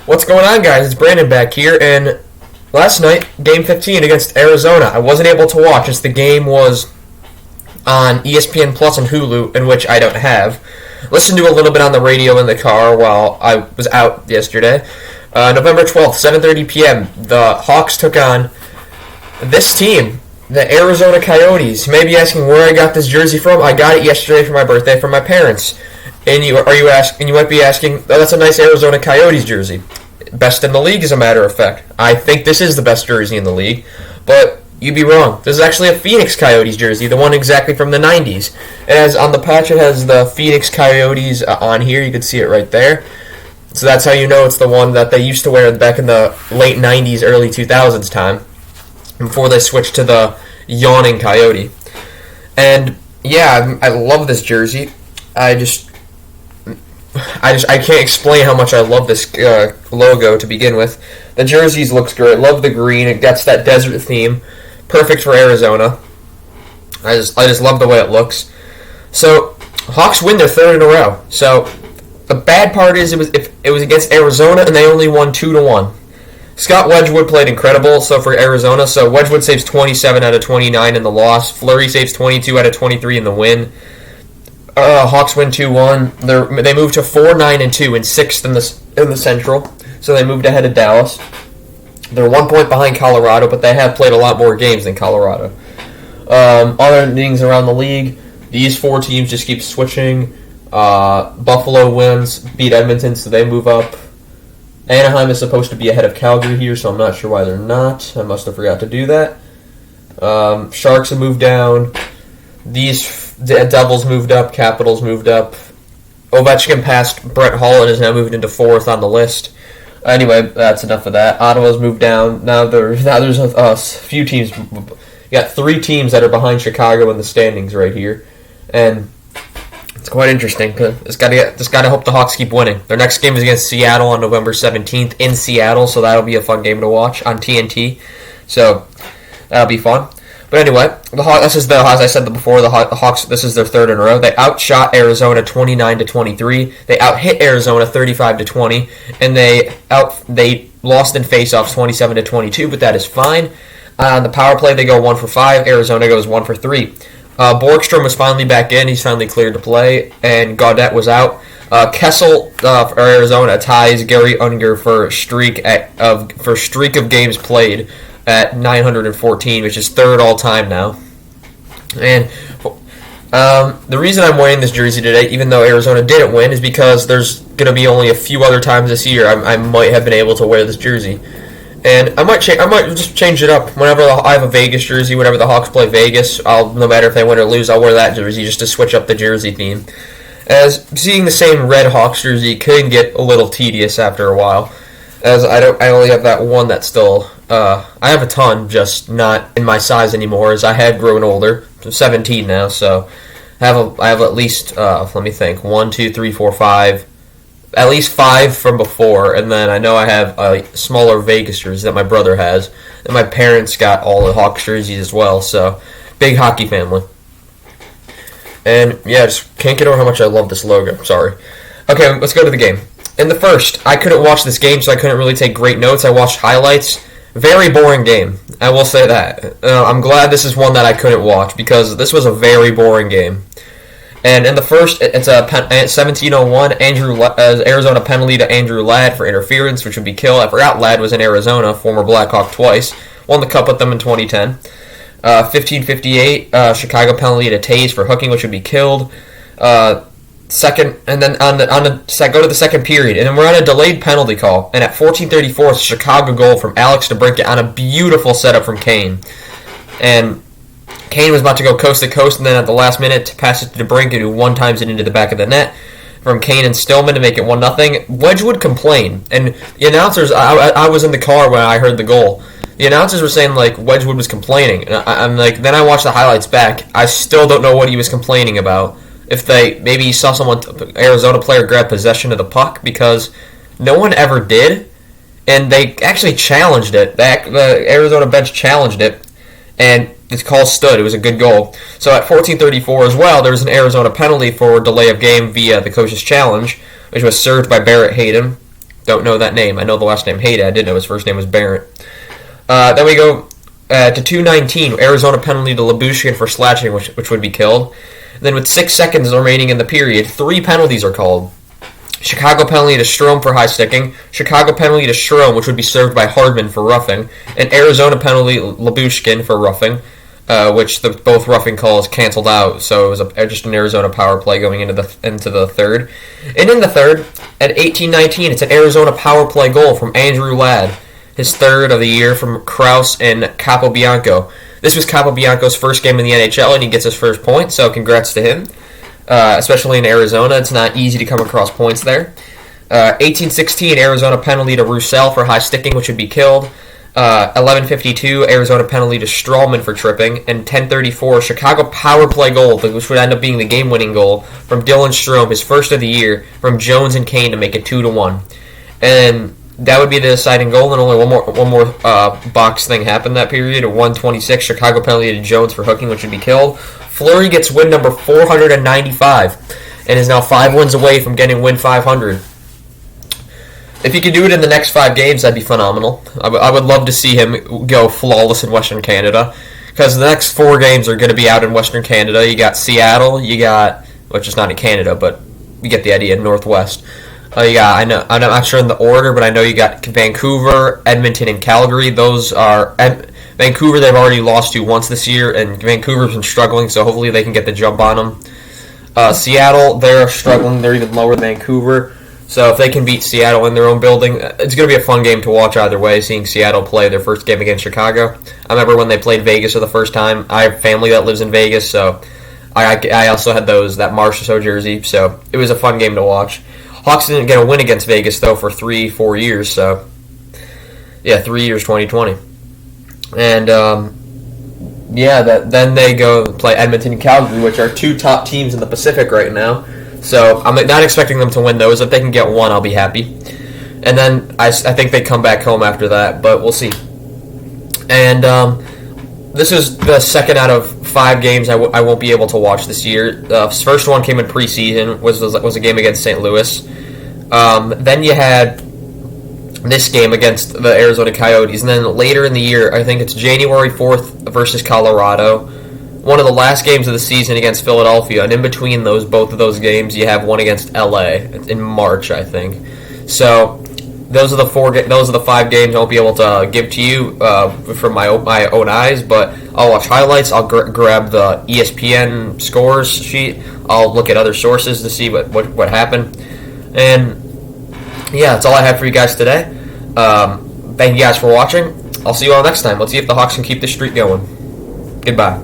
What's going on, guys? It's Brandon back here, and last night, Game 15 against Arizona, I wasn't able to watch as the game was on ESPN Plus and Hulu, in which I don't have. Listened to a little bit on the radio in the car while I was out yesterday. November 12th, 7:30 p.m., the Hawks took on this team, the Arizona Coyotes. You may be asking where I got this jersey from. I got it yesterday for my birthday from my parents. And you might be asking, oh, that's a nice Arizona Coyotes jersey. Best in the league, as a matter of fact. I think this is the best jersey in the league, but you'd be wrong. This is actually a Phoenix Coyotes jersey, the one exactly from the 90s. It has, on the patch, it has the Phoenix Coyotes on here. You can see it right there. So that's how you know it's the one that they used to wear back in the late 90s, early 2000s time, before they switched to the yawning Coyote. And yeah, I love this jersey. I can't explain how much I love this logo to begin with. The jerseys looks great. Love the green. It gets that desert theme. Perfect for Arizona. I just love the way it looks. So Hawks win their third in a row. So the bad part is it was against Arizona and they only won 2-1. Scott Wedgwood played incredible. So for Arizona, so Wedgwood saves 27 out of 29 in the loss. Fleury saves 22 out of 23 in the win. Hawks win 2-1. They moved to 4-9-2 and 6th in the Central, so they moved ahead of Dallas. They're 1 point behind Colorado, but they have played a lot more games than Colorado. Other things around the league, these four teams just keep switching. Buffalo wins, beat Edmonton, so they move up. Anaheim is supposed to be ahead of Calgary here, so I'm not sure why they're not. I must have forgot to do that. Sharks have moved down. The Devils moved up, Capitals moved up. Ovechkin passed Brett Hull and is now moved into 4th on the list. Anyway, that's enough of that. Ottawa's moved down. Now there's a few teams. You got 3 teams that are behind Chicago in the standings right here, and it's quite interesting. Just gotta hope the Hawks keep winning. Their next game is against Seattle on November 17th in Seattle, so that'll be a fun game to watch on TNT. So that'll be fun. But anyway, as I said before, the Hawks, this is their third in a row. They outshot Arizona 29-23. They outhit Arizona 35-20, and they lost in faceoffs 27-22. But that is fine. On the power play, they go 1 for 5. Arizona goes 1 for 3. Borgstrom was finally back in. He's finally cleared to play, and Gaudette was out. Kessel for Arizona ties Gary Unger for streak of games played at 914, which is third all-time now. And the reason I'm wearing this jersey today, even though Arizona didn't win, is because there's going to be only a few other times this year I might have been able to wear this jersey. And I might just change it up. Whenever I have a Vegas jersey, whenever the Hawks play Vegas, no matter if they win or lose, I'll wear that jersey just to switch up the jersey theme. As seeing the same red Hawks jersey can get a little tedious after a while, as I only have that one that's still... I have a ton, just not in my size anymore, as I have grown older. I'm 17 now, so I have at least, let me think, 1, 2, 3, 4, 5, at least 5 from before, and then I know I have a smaller Vegas jersey that my brother has, and my parents got all the Hawks jerseys as well, so big hockey family. And yeah, just can't get over how much I love this logo, sorry. Okay, let's go to the game. In the first, I couldn't watch this game, so I couldn't really take great notes. I watched highlights. Very boring game, I will say that. I'm glad this is one that I couldn't watch, because this was a very boring game. And in the first, it's a 17:01 Arizona penalty to Andrew Ladd for interference, which would be killed. I forgot Ladd was in Arizona, former Blackhawk twice. Won the Cup with them in 2010. 15:58 Chicago penalty to Taves for hooking, which would be killed. Second, and then go to the second period, and then we're on a delayed penalty call, and at 14:34, it's a Chicago goal from Alex DeBrincat on a beautiful setup from Kane, and Kane was about to go coast to coast, and then at the last minute to pass it to DeBrincat, who one times it into the back of the net from Kane and Stillman to make it 1-0. Wedgwood complained, and the announcers, I was in the car when I heard the goal. The announcers were saying like Wedgwood was complaining, and I'm like, then I watched the highlights back. I still don't know what he was complaining about. If maybe saw someone, Arizona player, grab possession of the puck, because no one ever did, and they actually challenged it. The Arizona bench challenged it, and the call stood. It was a good goal. So at 14:34 as well, there was an Arizona penalty for delay of game via the coach's challenge, which was served by Barrett Hayden. Don't know that name. I know the last name Hayda. I didn't know his first name was Barrett. Then we go to 2:19. Arizona penalty to Labushkin for slashing, which would be killed. Then with 6 seconds remaining in the period, 3 penalties are called. Chicago penalty to Strome for high sticking, Chicago penalty to Strome, which would be served by Hardman for roughing, and Arizona penalty Labushkin for roughing, which both roughing calls canceled out, so it was just an Arizona power play going into the third. And in the third, at 18:19, it's an Arizona power play goal from Andrew Ladd, his third of the year from Kraus and Capobianco. This was Capobianco's first game in the NHL, and he gets his first point, so congrats to him. Especially in Arizona, it's not easy to come across points there. 18:16, Arizona penalty to Roussel for high sticking, which would be killed. 11:52, Arizona penalty to Strawman for tripping. And 10:34, Chicago power play goal, which would end up being the game-winning goal from Dylan Strome, his first of the year, from Jones and Kane to make it 2-1. And that would be the deciding goal, and only one more box thing happened that period. At 1:26, Chicago penalty to Jones for hooking, which would be killed. Fleury gets win number 495 and is now 5 wins away from getting win 500. If he could do it in the next 5 games, that'd be phenomenal. I would love to see him go flawless in Western Canada, because the next 4 games are going to be out in Western Canada. You got Seattle, which is not in Canada, but you get the idea, Northwest. I'm not sure in the order, but I know you got Vancouver, Edmonton, and Calgary. Those are Vancouver. They've already lost to once this year, and Vancouver's been struggling. So hopefully they can get the jump on them. Seattle, they're struggling. They're even lower than Vancouver. So if they can beat Seattle in their own building, it's going to be a fun game to watch either way. Seeing Seattle play their first game against Chicago. I remember when they played Vegas for the first time. I have family that lives in Vegas, so I also had that Marchessault jersey. So it was a fun game to watch. Hawks didn't get a win against Vegas, though, for 3-4 years. So, 3 years, 2020. And, then they go play Edmonton and Calgary, which are 2 top teams in the Pacific right now. So, I'm not expecting them to win those. If they can get 1, I'll be happy. And then I think they come back home after that, but we'll see. And this is the second out of 5 games I won't be able to watch this year. The first one came in preseason, was a game against St. Louis. Then you had this game against the Arizona Coyotes. And then later in the year, I think it's January 4th versus Colorado. One of the last games of the season against Philadelphia. And in between both of those games, you have one against LA in March, I think. So those are the 5 games I won't be able to give to you from my own eyes, but I'll watch highlights. I'll grab the ESPN scores sheet. I'll look at other sources to see what happened. And that's all I have for you guys today. Thank you guys for watching. I'll see you all next time. Let's see if the Hawks can keep this streak going. Goodbye.